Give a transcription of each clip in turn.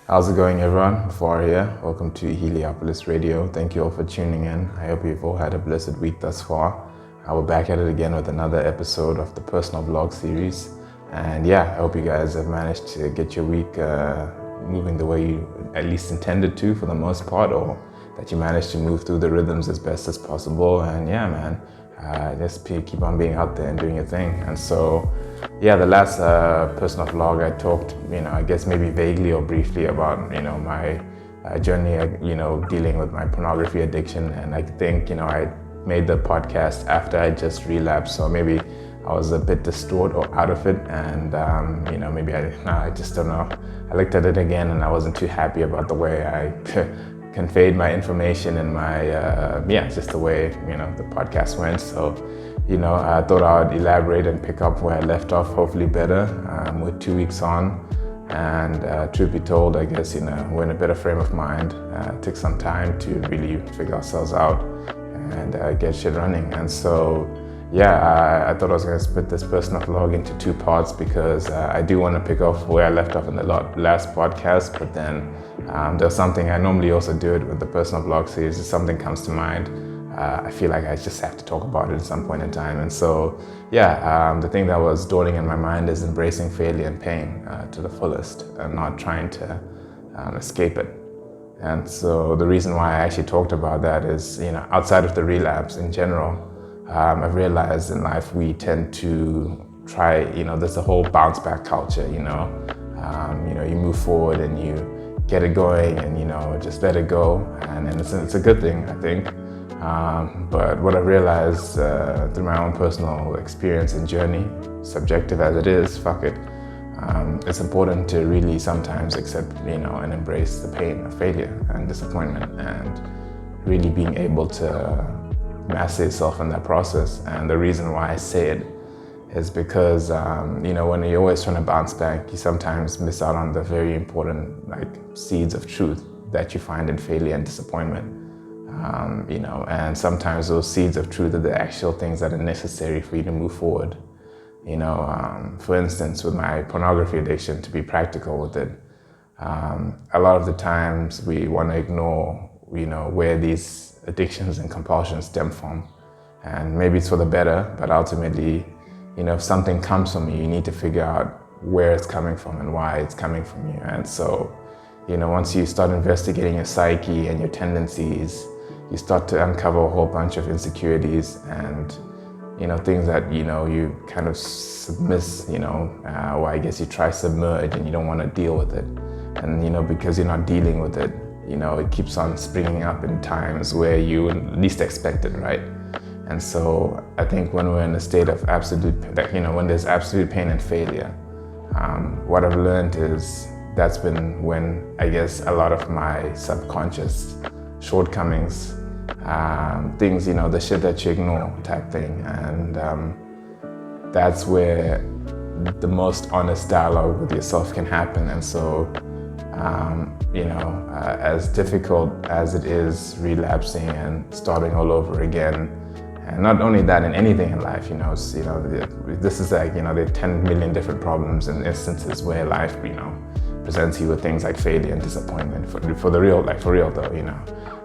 How's it going, everyone? Far here. Welcome to Heliopolis Radio. Thank you all for tuning in. I hope you've all had a blessed week thus far. We're back at it again with another episode of the personal vlog series. And yeah, I hope you guys have managed to get your week moving the way you at least intended to for the most part, or that you managed to move through the rhythms as best as possible. And yeah, man, just keep on being out there and doing your thing. And so, yeah, the last personal vlog I talked, I guess maybe vaguely or briefly about, my journey, dealing with my pornography addiction. And I think, I made the podcast after I just relapsed. So maybe I was a bit distorted or out of it. And, maybe I just don't know. I looked at it again and I wasn't too happy about the way I conveyed my information and my, just the way, the podcast went. So, I thought I would elaborate and pick up where I left off, hopefully better. We're 2 weeks on, and truth be told, I guess, we're in a better frame of mind. It took some time to really figure ourselves out and get shit running. And so, I thought I was going to split this personal vlog into 2 parts because I do want to pick up where I left off in the last podcast, but then there's something I normally also do it with the personal vlog series. If something comes to mind, I feel like I just have to talk about it at some point in time. And so, the thing that was dawning in my mind is embracing failure and pain to the fullest and not trying to escape it. And so the reason why I actually talked about that is, outside of the relapse in general, I've realized in life we tend to try, there's a whole bounce back culture, you move forward and you get it going and, just let it go. And it's a good thing, I think. But what I realized through my own personal experience and journey, subjective as it is, it's important to really sometimes accept, and embrace the pain of failure and disappointment, and really being able to master yourself in that process. And the reason why I say it is because, when you're always trying to bounce back, you sometimes miss out on the very important seeds of truth that you find in failure and disappointment. And sometimes those seeds of truth are the actual things that are necessary for you to move forward. For instance, with my pornography addiction, to be practical with it, a lot of the times we want to ignore, where these addictions and compulsions stem from. And maybe it's for the better, but ultimately, if something comes from you, you need to figure out where it's coming from and why it's coming from you. And so, once you start investigating your psyche and your tendencies, you start to uncover a whole bunch of insecurities and, things that, you kind of submiss, or I guess you try submerge and you don't want to deal with it. And, because you're not dealing with it, it keeps on springing up in times where you least expect it, right? And so I think when we're in a state of absolute, when there's absolute pain and failure, what I've learned is that's been when I guess a lot of my subconscious shortcomings, things, the shit that you ignore type thing. And that's where the most honest dialogue with yourself can happen. And so, as difficult as it is relapsing and starting all over again, and not only that, in anything in life, this is there are 10 million different problems and instances where life, presents you with things like failure and disappointment for the real, for real though,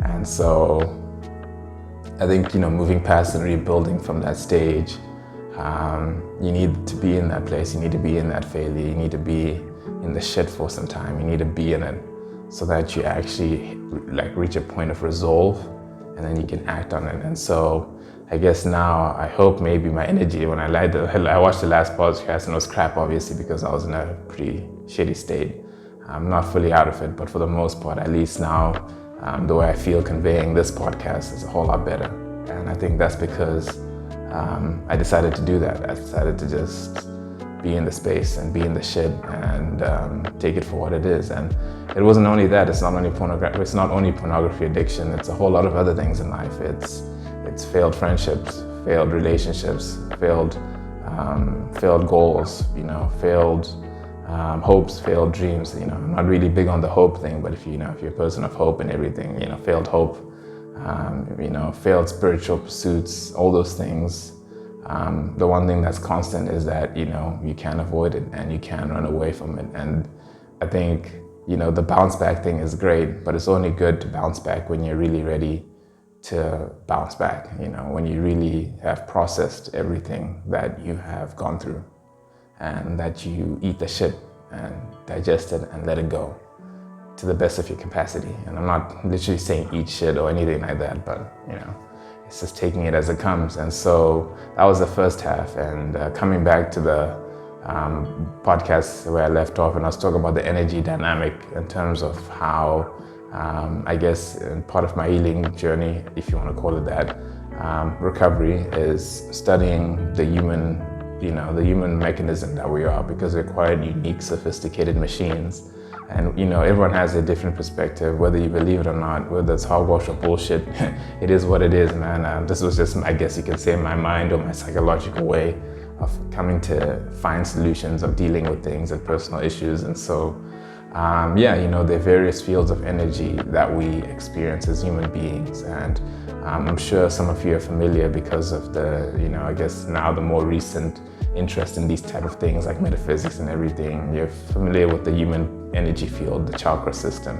And so I think, moving past and rebuilding from that stage, you need to be in that place, you need to be in that failure, you need to be in the shit for some time, you need to be in it so that you actually reach a point of resolve and then you can act on it. And so I guess now I hope maybe my energy, when I watched the last podcast and it was crap obviously because I was in a pretty shitty state. I'm not fully out of it, but for the most part, at least now, the way I feel conveying this podcast is a whole lot better. And I think that's because I decided to do that. I decided to just be in the space and be in the shit and take it for what it is. And it wasn't only that, it's not only pornography addiction, it's a whole lot of other things in life. It's failed friendships, failed relationships, failed goals, failed hopes, failed dreams. I'm not really big on the hope thing, but if you're a person of hope and everything, failed hope, failed spiritual pursuits, all those things. The one thing that's constant is that, you can't avoid it and you can't run away from it. And I think the bounce back thing is great, but it's only good to bounce back when you're really ready to bounce back, when you really have processed everything that you have gone through, and that you eat the shit and digest it and let it go to the best of your capacity. And I'm not literally saying eat shit or anything like that, but it's just taking it as it comes. And so that was the first half. And coming back to the podcast where I left off, and I was talking about the energy dynamic in terms of how I guess part of my healing journey, if you want to call it that, recovery is studying the human mechanism that we are, because we're quite unique, sophisticated machines. And everyone has a different perspective, whether you believe it or not, whether it's hogwash or bullshit. It is what it is, man. This was just, I guess you can say, my mind or my psychological way of coming to find solutions of dealing with things and personal issues. And so there are various fields of energy that we experience as human beings. And I'm sure some of you are familiar because of the, I guess now the more recent interest in these type of things like metaphysics and everything. You're familiar with the human energy field, the chakra system.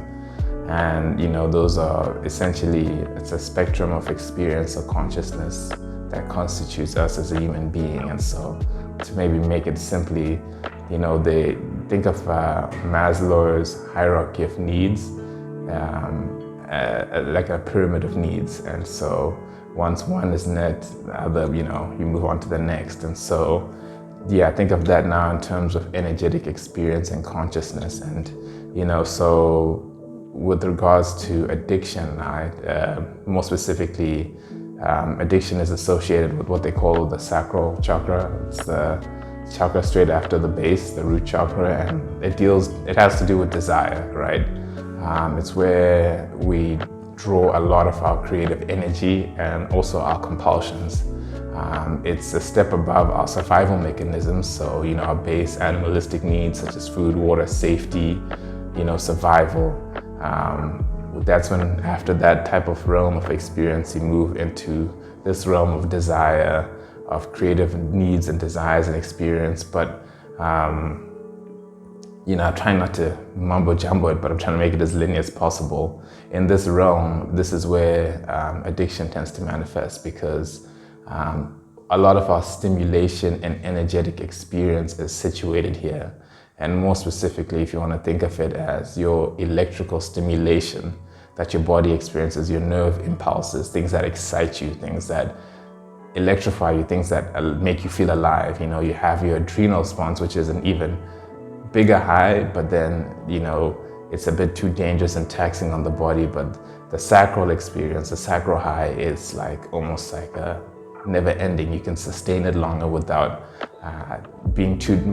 And, those are essentially, it's a spectrum of experience or consciousness that constitutes us as a human being. And so to maybe make it simply, they think of Maslow's hierarchy of needs, like a pyramid of needs. And so once one is met, the other, you move on to the next. And so, I think of that now in terms of energetic experience and consciousness. And, so with regards to addiction, more specifically, addiction is associated with what they call the sacral chakra. It's the chakra straight after the base, the root chakra, and it has to do with desire, right? It's where we draw a lot of our creative energy and also our compulsions. It's a step above our survival mechanisms. So, our base animalistic needs such as food, water, safety, survival. That's when, after that type of realm of experience, you move into this realm of desire, of creative needs and desires and experience. But, I'm trying not to mumbo jumbo it, but I'm trying to make it as linear as possible. In this realm, this is where addiction tends to manifest, because a lot of our stimulation and energetic experience is situated here. And more specifically, if you want to think of it as your electrical stimulation that your body experiences, your nerve impulses, things that excite you, things that electrify you, things that make you feel alive. You have your adrenal response, which is an even bigger high, but then, it's a bit too dangerous and taxing on the body. But the sacral experience, the sacral high, is like almost like a never ending. You can sustain it longer without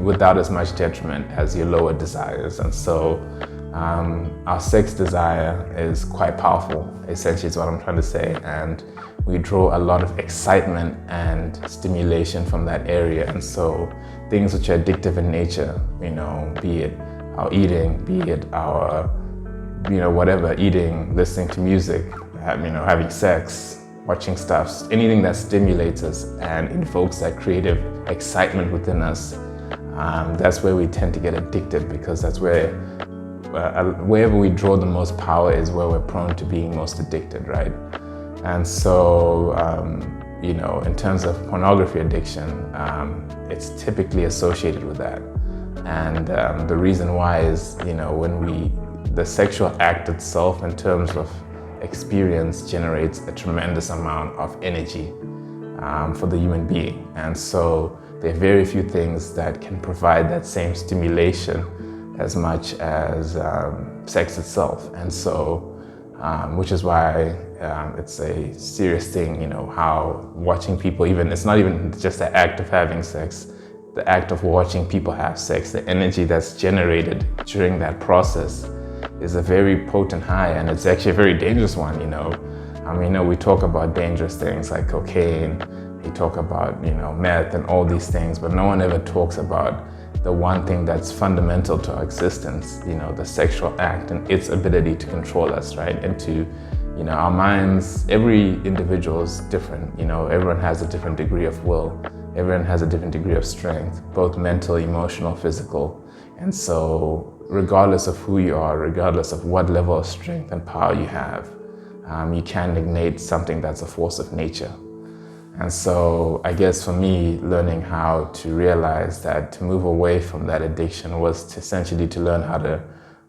without as much detriment as your lower desires. And so our sex desire is quite powerful, essentially is what I'm trying to say. And we draw a lot of excitement and stimulation from that area. And so things which are addictive in nature, be it our eating, be it our, whatever, eating, listening to music, having sex, watching stuff, anything that stimulates us and invokes that creative excitement within us, that's where we tend to get addicted, because that's where, wherever we draw the most power is where we're prone to being most addicted, right? And so, in terms of pornography addiction, it's typically associated with that. And the reason why is, the sexual act itself in terms of experience generates a tremendous amount of energy for the human being. And so there are very few things that can provide that same stimulation as much as sex itself. And so, which is why it's a serious thing, how watching people, it's not even just the act of having sex, the act of watching people have sex, the energy that's generated during that process is a very potent high, and it's actually a very dangerous one, we talk about dangerous things like cocaine, we talk about, meth and all these things, but no one ever talks about the one thing that's fundamental to our existence, the sexual act and its ability to control us, right? And to, our minds, every individual is different, everyone has a different degree of will, everyone has a different degree of strength, both mental, emotional, physical. And so regardless of who you are, regardless of what level of strength and power you have, you can ignite something that's a force of nature. And so I guess for me, learning how to realize that to move away from that addiction was to essentially to learn how to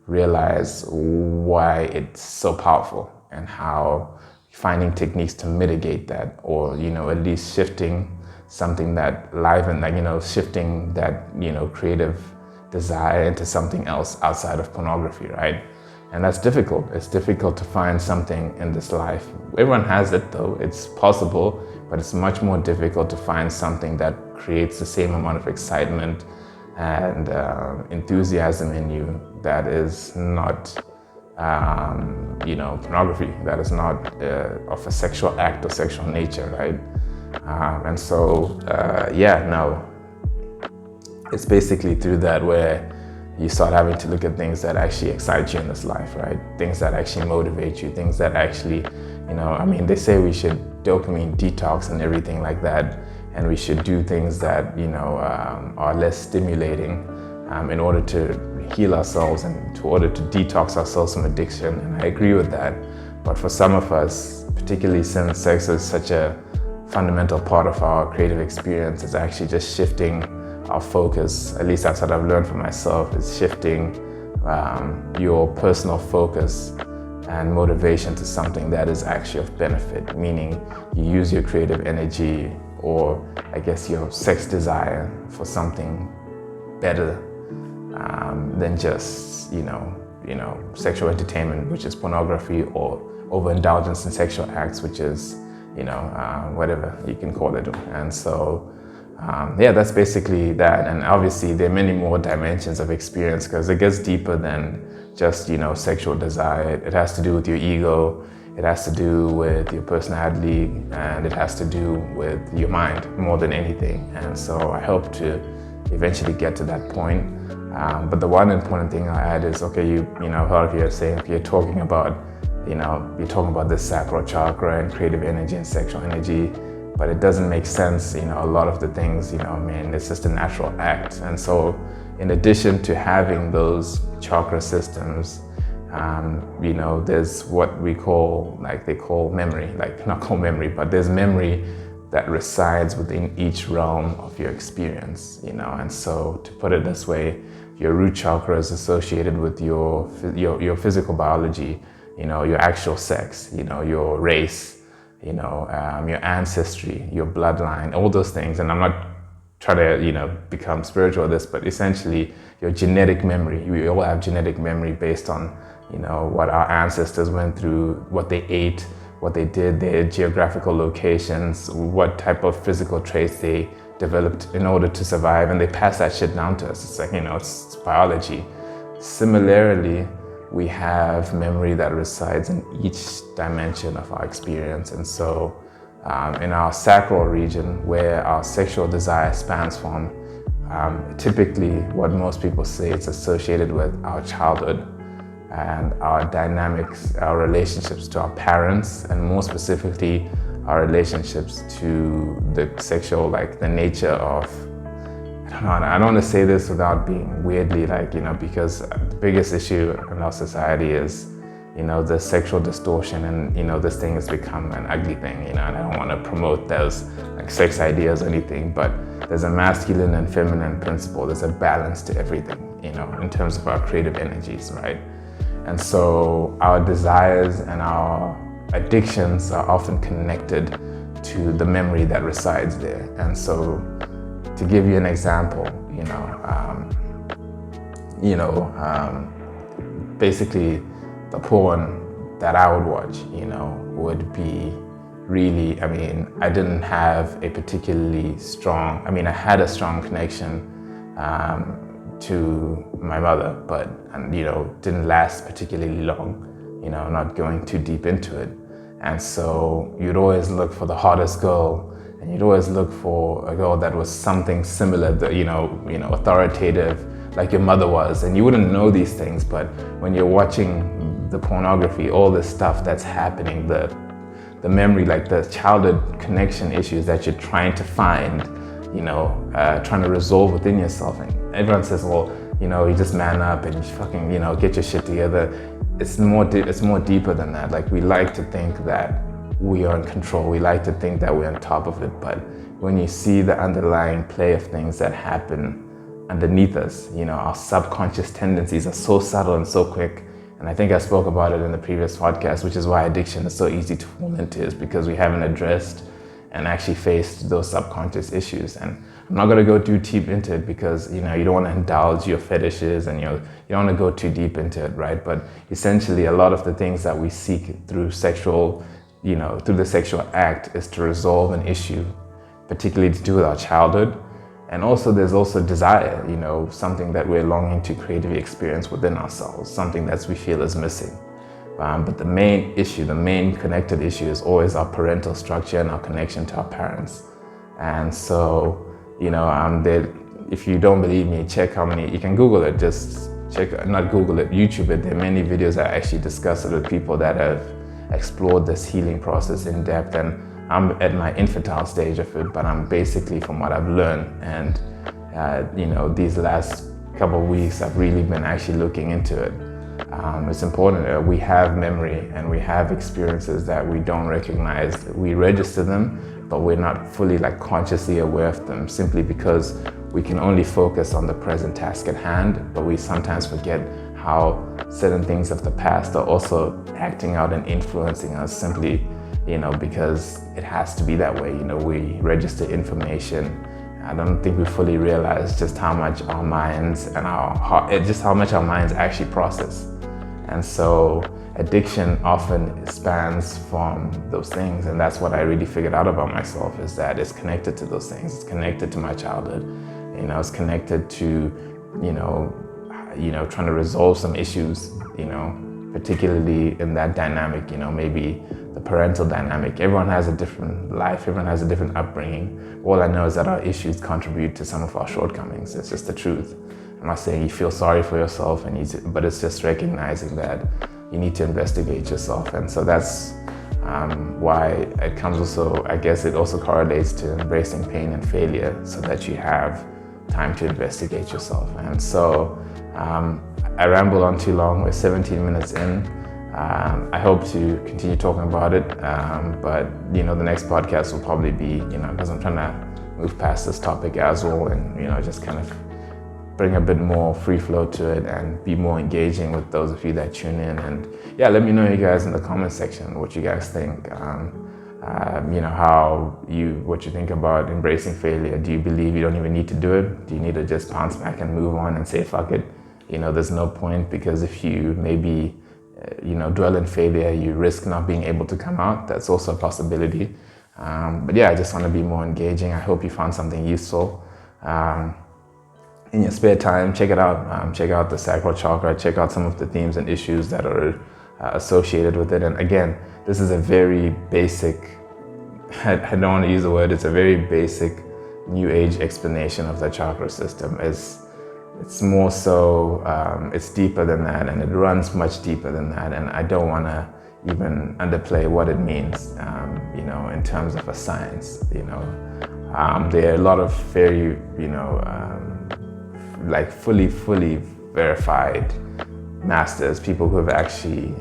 realize why it's so powerful, and how finding techniques to mitigate that, or, at least shifting something that shifting that, creative desire into something else outside of pornography, right? And that's difficult. It's difficult to find something in this life. Everyone has it though, it's possible, but it's much more difficult to find something that creates the same amount of excitement and enthusiasm in you that is not, pornography, that is not of a sexual act or sexual nature, right? And so, it's basically through that where you start having to look at things that actually excite you in this life, right? Things that actually motivate you, things that actually, they say we should dopamine detox and everything like that, and we should do things that, are less stimulating in order to heal ourselves and in order to detox ourselves from addiction. And I agree with that. But for some of us, particularly since sex is such a fundamental part of our creative experience, it's actually just shifting our focus. At least that's what I've learned for myself, is shifting your personal focus and motivation to something that is actually of benefit, meaning you use your creative energy, or I guess your sex desire, for something better than just, sexual entertainment, which is pornography, or overindulgence in sexual acts, which is, whatever you can call it. And so, that's basically that. And obviously there are many more dimensions of experience, because it gets deeper than just, sexual desire. It has to do with your ego, it has to do with your personality, and it has to do with your mind more than anything. And so I hope to eventually get to that point. But the one important thing I add is, okay, I've heard you saying, you're talking about this sacral chakra and creative energy and sexual energy, but it doesn't make sense, a lot of the things, it's just a natural act. And so in addition to having those chakra systems, there's what we call, they call memory, not call memory, but there's memory that resides within each realm of your experience, and so to put it this way, your root chakra is associated with your physical biology, your actual sex, your race, your ancestry, your bloodline, all those things. And I'm not trying to, become spiritual with this, but essentially your genetic memory. We all have genetic memory based on, what our ancestors went through, what they ate, what they did, their geographical locations, what type of physical traits they developed in order to survive, and they pass that shit down to us. It's like, it's biology. Similarly, we have memory that resides in each dimension of our experience. And so in our sacral region, where our sexual desire spans from, typically what most people say, it's associated with our childhood and our dynamics, our relationships to our parents, and more specifically, our relationships to the sexual, the nature of, I don't want to say this without being weirdly because the biggest issue in our society is, the sexual distortion, and, this thing has become an ugly thing, and I don't want to promote those sex ideas or anything, but there's a masculine and feminine principle. There's a balance to everything, in terms of our creative energies, right? And so our desires and our addictions are often connected to the memory that resides there. And so to give you an example, basically the porn that I would watch, would be really, I didn't have a particularly strong, I had a strong connection to my mother, but, didn't last particularly long, not going too deep into it. And so you'd always look for the hottest girl, and you'd always look for a girl that was something similar, authoritative, like your mother was. And you wouldn't know these things, but when you're watching the pornography, all this stuff that's happening, the memory, the childhood connection issues that you're trying to find, trying to resolve within yourself. And everyone says, well, you just man up and you fucking, get your shit together. It's more deeper than that. Like, we like to think that we are in control. We like to think that we're on top of it. But when you see the underlying play of things that happen underneath us, our subconscious tendencies are so subtle and so quick. And I think I spoke about it in the previous podcast, which is why addiction is so easy to fall into, is because we haven't addressed and actually faced those subconscious issues. And I'm not going to go too deep into it because, you don't want to indulge your fetishes and you don't want to go too deep into it, right? But essentially, a lot of the things that we seek through through the sexual act is to resolve an issue, particularly to do with our childhood. And also, there's also desire, something that we're longing to creatively experience within ourselves, something that we feel is missing. But the main connected issue is always our parental structure and our connection to our parents. And so, if you don't believe me, check how many, you can Google it, YouTube it. There are many videos that actually discuss it with people that have explored this healing process in depth. And I'm at my infantile stage of it, but I'm basically, from what I've learned, and these last couple of weeks, I've really been actually looking into it. It's important that we have memory and we have experiences that we don't recognize. We register them, but we're not fully consciously aware of them, simply because we can only focus on the present task at hand, but we sometimes forget how certain things of the past are also acting out and influencing us, simply because it has to be that way. We register information. I don't think we fully realize just how much our minds and how much our minds actually process. And so addiction often spans from those things. And that's what I really figured out about myself, is that it's connected to those things. It's connected to my childhood. It's connected to, trying to resolve some issues, particularly in that dynamic, maybe the parental dynamic. Everyone has a different life, everyone has a different upbringing. All I know is that our issues contribute to some of our shortcomings. It's just the truth. I'm not saying you feel sorry for yourself, but it's just recognizing that you need to investigate yourself. And so that's why it comes also, I guess it also correlates to embracing pain and failure, so that you have time to investigate yourself. And so I rambled on too long. We're 17 minutes in. I hope to continue talking about it, but the next podcast will probably be, because I'm trying to move past this topic as well, and just kind of bring a bit more free flow to it and be more engaging with those of you that tune in. And yeah, let me know, you guys, in the comment section what you guys think. What you think about embracing failure. Do you believe you don't even need to do it? Do you need to just bounce back and move on and say fuck it? There's no point, because if you maybe dwell in failure, you risk not being able to come out. That's also a possibility. But yeah, I just want to be more engaging. I hope you found something useful. In your spare time, check it out. Check out the sacral chakra. Check out some of the themes and issues that are associated with it. And again, this is a very basic, I don't want to use the word, it's a very basic new age explanation of the chakra system. It's more so, it's deeper than that, and it runs much deeper than that. And I don't want to even underplay what it means, in terms of a science. There are a lot of very, fully verified masters, people who have actually,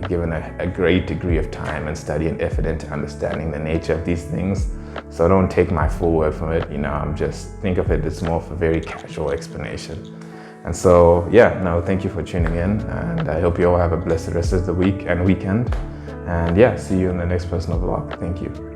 given a great degree of time and study and effort into understanding the nature of these things. So don't take my full word from it. I'm just, think of it as more of a very casual explanation. And so, thank you for tuning in, and I hope you all have a blessed rest of the week and weekend. And see you in the next personal vlog. Thank you.